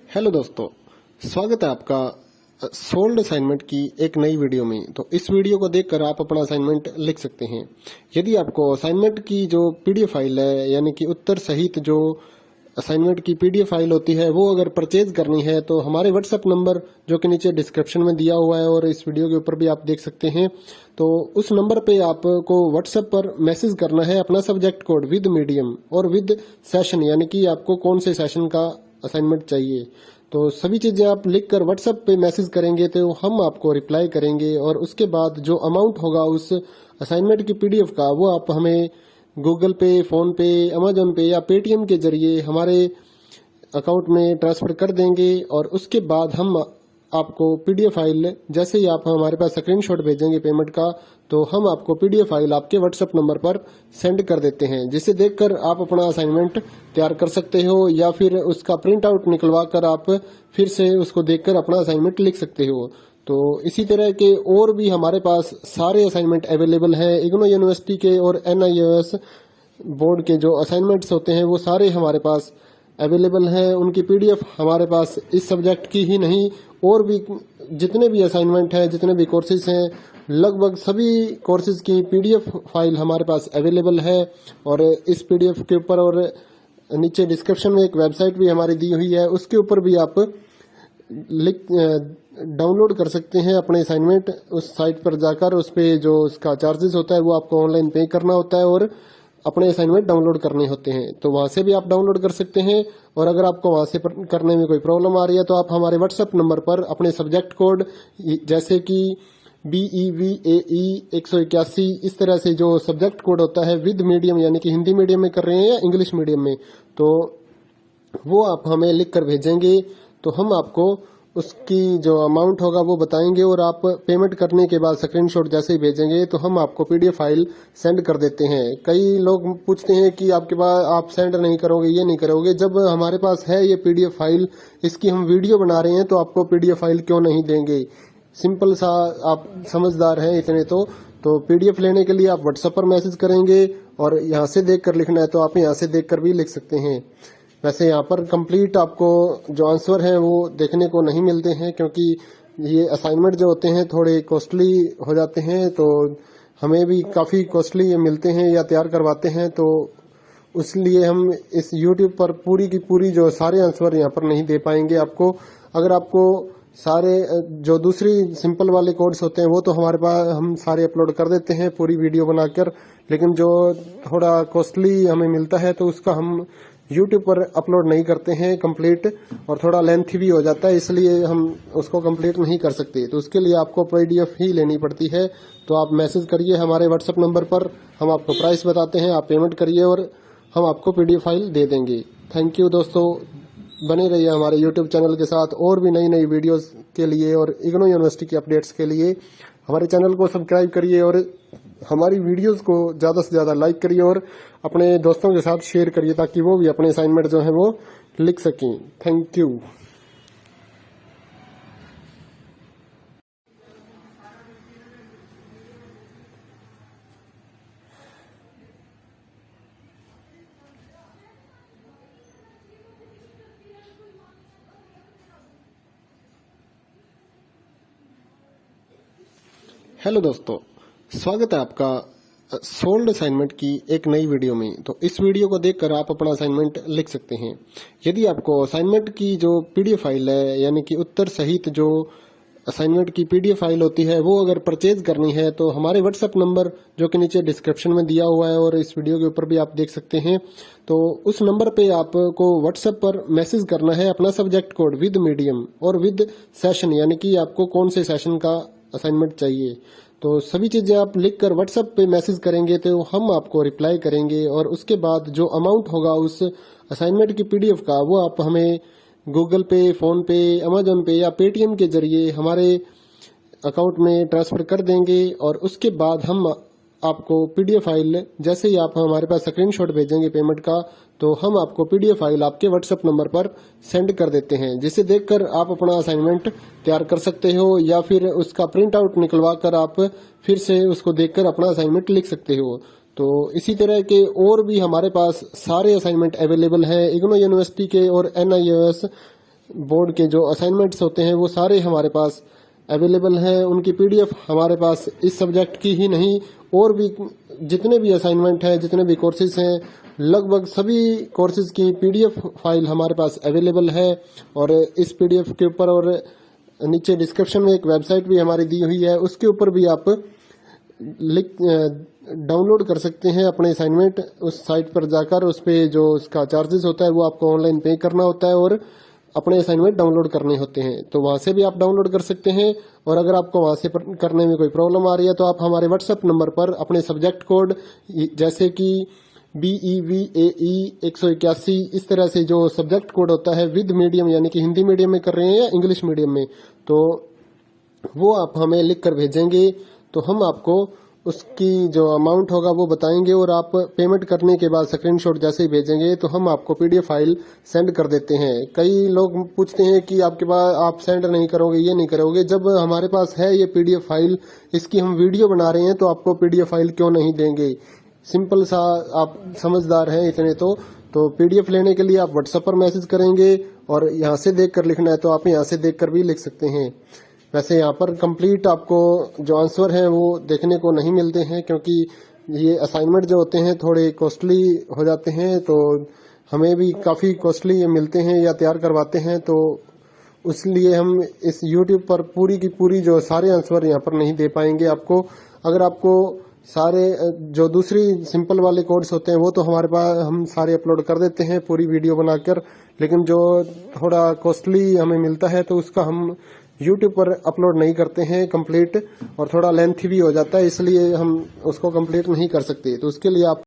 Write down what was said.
Hello दोस्तों, स्वागत है आपका सोल्ड असाइनमेंट की एक नई वीडियो में। तो इस वीडियो को देखकर आप अपना असाइनमेंट लिख सकते हैं। यदि आपको असाइनमेंट की जो पीडीएफ फाइल है, यानी कि उत्तर सहित जो असाइनमेंट की पीडीएफ फाइल होती है, वो अगर परचेज करनी है तो हमारे व्हाट्सएप नंबर जो कि नीचे डिस्क्रिप्शन में दिया हुआ है और इस वीडियो के ऊपर भी आप देख सकते हैं, तो उस नंबर पे आपको व्हाट्सएप पर मैसेज करना है अपना सब्जेक्ट कोड विद मीडियम और विद सेशन, यानी कि आपको कौन से सेशन का असाइनमेंट चाहिए। तो सभी चीजें आप लिखकर व्हाट्सएप पे मैसेज करेंगे तो हम आपको रिप्लाई करेंगे और उसके बाद जो अमाउंट होगा उस असाइनमेंट की पीडीएफ का, वो आप हमें गूगल पे, फोन पे, अमेजोन पे या पेटीएम के जरिए हमारे अकाउंट में ट्रांसफर कर देंगे। और उसके बाद हम आपको पीडीएफ फाइल, जैसे ही आप हमारे पास स्क्रीनशॉट भेजेंगे पेमेंट का, तो हम आपको पीडीएफ फाइल आपके व्हाट्सएप नंबर पर सेंड कर देते हैं, जिसे देखकर आप अपना असाइनमेंट तैयार कर सकते हो या फिर उसका प्रिंट आउट निकलवा कर आप फिर से उसको देखकर अपना असाइनमेंट लिख सकते हो। तो इसी तरह के और भी हमारे पास सारे असाइनमेंट अवेलेबल हैं। इग्नो यूनिवर्सिटी के और एनआईओएस बोर्ड के जो असाइनमेंट्स होते हैं वो सारे हमारे पास अवेलेबल हैं। उनकी पीडीएफ हमारे पास इस सब्जेक्ट की ही नहीं, और भी जितने भी असाइनमेंट हैं, जितने भी कोर्सेज हैं, लगभग सभी कोर्सेज की पीडीएफ फाइल हमारे पास अवेलेबल है। और इस पीडीएफ के ऊपर और नीचे डिस्क्रिप्शन में एक वेबसाइट भी हमारी दी हुई है, उसके ऊपर भी आप डाउनलोड कर सकते हैं अपने असाइनमेंट। उस साइट पर जाकर उस पे जो उसका चार्जेस होता है वो आपको ऑनलाइन पे करना होता है और अपने असाइनमेंट डाउनलोड करने होते हैं। तो वहां से भी आप डाउनलोड कर सकते हैं। और अगर आपको वहां से करने में कोई प्रॉब्लम आ रही है तो आप हमारे व्हाट्सएप नंबर पर अपने सब्जेक्ट कोड, जैसे कि BEVAE 181, इस तरह से जो सब्जेक्ट कोड होता है विद मीडियम, यानी कि हिंदी मीडियम में कर रहे हैं या इंग्लिश मीडियम में, तो वो आप हमें लिख कर भेजेंगे तो हम आपको उसकी जो अमाउंट होगा वो बताएंगे। और आप पेमेंट करने के बाद स्क्रीनशॉट जैसे ही भेजेंगे तो हम आपको पीडीएफ फाइल सेंड कर देते हैं। कई लोग पूछते हैं कि आपके पास आप सेंड नहीं करोगे, ये नहीं करोगे। जब हमारे पास है ये पीडीएफ फाइल, इसकी हम वीडियो बना रहे हैं, तो आपको पीडीएफ फाइल क्यों नहीं देंगे। सिंपल सा, आप समझदार हैं इतने तो पीडीएफ लेने के लिए आप व्हाट्सएप पर मैसेज करेंगे और यहाँ से देख कर लिखना है तो आप यहाँ से देख कर भी लिख सकते हैं। वैसे यहाँ पर कंप्लीट आपको जो आंसर है वो देखने को नहीं मिलते हैं, क्योंकि ये असाइनमेंट जो होते हैं थोड़े कॉस्टली हो जाते हैं, तो हमें भी काफ़ी कॉस्टली मिलते हैं या तैयार करवाते हैं। तो इसलिए हम इस YouTube पर पूरी की पूरी जो सारे आंसर यहाँ पर नहीं दे पाएंगे आपको। अगर आपको सारे जो दूसरी सिंपल वाले कोड्स होते हैं वो तो हमारे पास हम सारे अपलोड कर देते हैं पूरी वीडियो बनाकर, लेकिन जो थोड़ा कॉस्टली हमें मिलता है तो उसका हम YouTube पर अपलोड नहीं करते हैं कंप्लीट, और थोड़ा लेंथी भी हो जाता है, इसलिए हम उसको कंप्लीट नहीं कर सकते। तो उसके लिए आपको पीडीएफ ही लेनी पड़ती है। तो आप मैसेज करिए हमारे व्हाट्सएप नंबर पर, हम आपको प्राइस बताते हैं, आप पेमेंट करिए और हम आपको पीडीएफ फाइल दे देंगे। थैंक यू दोस्तों, बने रहिए हमारे यूट्यूब चैनल के साथ और भी नई नई वीडियोस के लिए और इग्नो यूनिवर्सिटी की अपडेट्स के लिए हमारे चैनल को सब्सक्राइब करिए और हमारी वीडियोस को ज़्यादा से ज़्यादा लाइक करिए और अपने दोस्तों के साथ शेयर करिए, ताकि वो भी अपने असाइनमेंट जो है वो लिख सकें। Thank you. हेलो दोस्तों, स्वागत है आपका सोल्ड असाइनमेंट की एक नई वीडियो में। तो इस वीडियो को देखकर आप अपना असाइनमेंट लिख सकते हैं। यदि आपको असाइनमेंट की जो पीडीएफ फाइल है, यानी कि उत्तर सहित जो असाइनमेंट की पीडीएफ फाइल होती है, वो अगर परचेज करनी है तो हमारे व्हाट्सएप नंबर जो कि नीचे डिस्क्रिप्शन में दिया हुआ है और इस वीडियो के ऊपर भी आप देख सकते हैं, तो उस नंबर पे आपको व्हाट्सएप पर मैसेज करना है अपना सब्जेक्ट कोड विद मीडियम और विद सेशन, यानी कि आपको कौन से सेशन का असाइनमेंट चाहिए। तो सभी चीजें आप लिखकर व्हाट्सएप पे मैसेज करेंगे तो हम आपको रिप्लाई करेंगे और उसके बाद जो अमाउंट होगा उस असाइनमेंट की पीडीएफ का, वो आप हमें गूगल पे, फोन पे, अमेजोन पे या पेटीएम के जरिए हमारे अकाउंट में ट्रांसफर कर देंगे। और उसके बाद हम आपको पीडीएफ फाइल, जैसे ही आप हमारे पास स्क्रीनशॉट भेजेंगे पेमेंट का, तो हम आपको पीडीएफ फाइल आपके व्हाट्सएप नंबर पर सेंड कर देते हैं, जिसे देखकर आप अपना असाइनमेंट तैयार कर सकते हो या फिर उसका प्रिंट आउट निकलवा कर आप फिर से उसको देखकर अपना असाइनमेंट लिख सकते हो। तो इसी तरह के और भी हमारे पास सारे असाइनमेंट अवेलेबल हैं। इग्नो यूनिवर्सिटी के और एनआईओएस बोर्ड के जो असाइनमेंट्स होते हैं वो सारे हमारे पास अवेलेबल हैं। उनकी पीडीएफ हमारे पास इस सब्जेक्ट की ही नहीं, और भी जितने भी असाइनमेंट हैं, जितने भी कोर्सेज हैं, लगभग सभी कोर्सेज की पीडीएफ फाइल हमारे पास अवेलेबल है। और इस पीडीएफ के ऊपर और नीचे डिस्क्रिप्शन में एक वेबसाइट भी हमारी दी हुई है, उसके ऊपर भी आप डाउनलोड कर सकते हैं अपने असाइनमेंट। उस साइट पर जाकर उस पे जो उसका चार्जेस होता है वो आपको ऑनलाइन पे करना होता है और अपने असाइनमेंट डाउनलोड करने होते हैं। तो वहां से भी आप डाउनलोड कर सकते हैं। और अगर आपको वहां से करने में कोई प्रॉब्लम आ रही है तो आप हमारे व्हाट्सएप नंबर पर अपने सब्जेक्ट कोड जैसे कि BEVAE 181 इस तरह से जो सब्जेक्ट कोड होता है विद मीडियम, यानी कि हिंदी मीडियम में कर रहे हैं या इंग्लिश मीडियम में, तो वो आप हमें लिख कर भेजेंगे तो हम आपको उसकी जो अमाउंट होगा वो बताएंगे। और आप पेमेंट करने के बाद स्क्रीनशॉट जैसे ही भेजेंगे तो हम आपको पीडीएफ फाइल सेंड कर देते हैं। कई लोग पूछते हैं कि आपके पास आप सेंड नहीं करोगे, ये नहीं करोगे। जब हमारे पास है ये पीडीएफ फाइल, इसकी हम वीडियो बना रहे हैं, तो आपको पीडीएफ फाइल क्यों नहीं देंगे। सिंपल सा, आप समझदार हैं इतने तो पीडीएफ लेने के लिए आप व्हाट्सएप पर मैसेज करेंगे और यहाँ से देख कर लिखना है तो आप यहाँ से देख कर भी लिख सकते हैं। वैसे यहाँ पर कंप्लीट आपको जो आंसर है वो देखने को नहीं मिलते हैं, क्योंकि ये असाइनमेंट जो होते हैं थोड़े कॉस्टली हो जाते हैं, तो हमें भी काफ़ी कॉस्टली मिलते हैं या तैयार करवाते हैं। तो इसलिए हम इस YouTube पर पूरी की पूरी जो सारे आंसर यहाँ पर नहीं दे पाएंगे आपको। अगर आपको सारे जो दूसरी सिंपल वाले कोर्स होते हैं वो तो हमारे पास हम सारे अपलोड कर देते हैं पूरी वीडियो बनाकर, लेकिन जो थोड़ा कॉस्टली हमें मिलता है तो उसका हम YouTube पर अपलोड नहीं करते हैं कंप्लीट, और थोड़ा लेंथी भी हो जाता है, इसलिए हम उसको कंप्लीट नहीं कर सकते। तो उसके लिए आप